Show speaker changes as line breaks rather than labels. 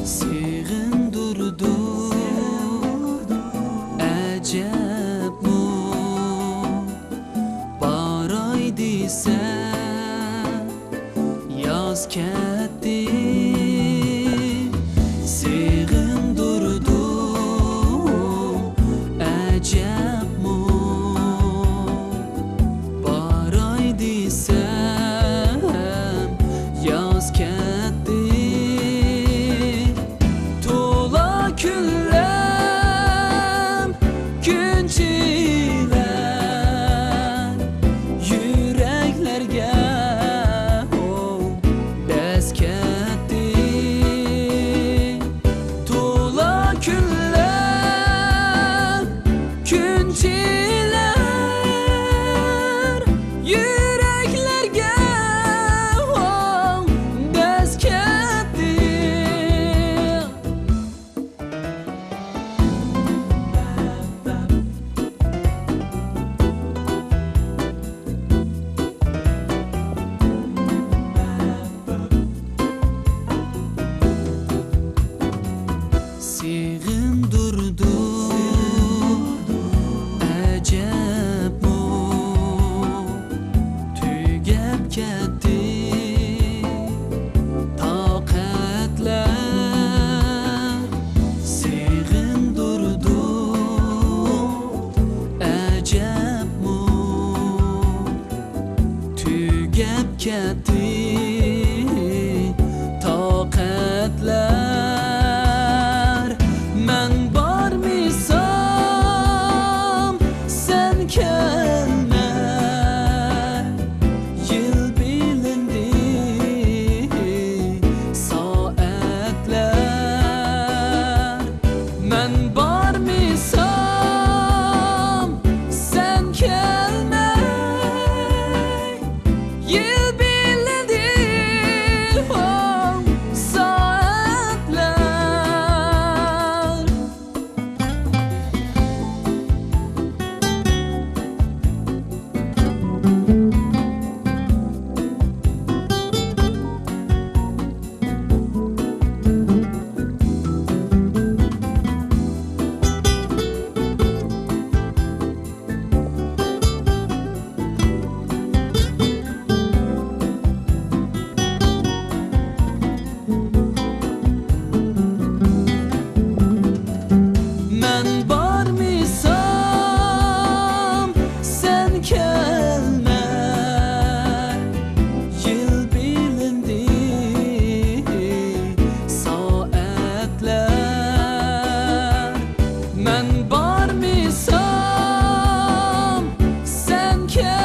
Sığındırdı acep mu baraydı sen yaz ketdi sığındırdı acep mu baraydı sen yaz ketdi küllem günçiler yüreklerge dest ketdi to'la küllem günçiler yüreklerge dest ketdi. Sığındırdı acep mu tügep ketdi taqatlar sığındırdı acep mu tügep ketdi taqatlar. Men barmisam sen kelme yıl bilindi saatler. Men barmisam sen kelme yıl bilindi saatler. Men barmisam sen kelme yıl bilindi saatler. Men barmisam sen kelme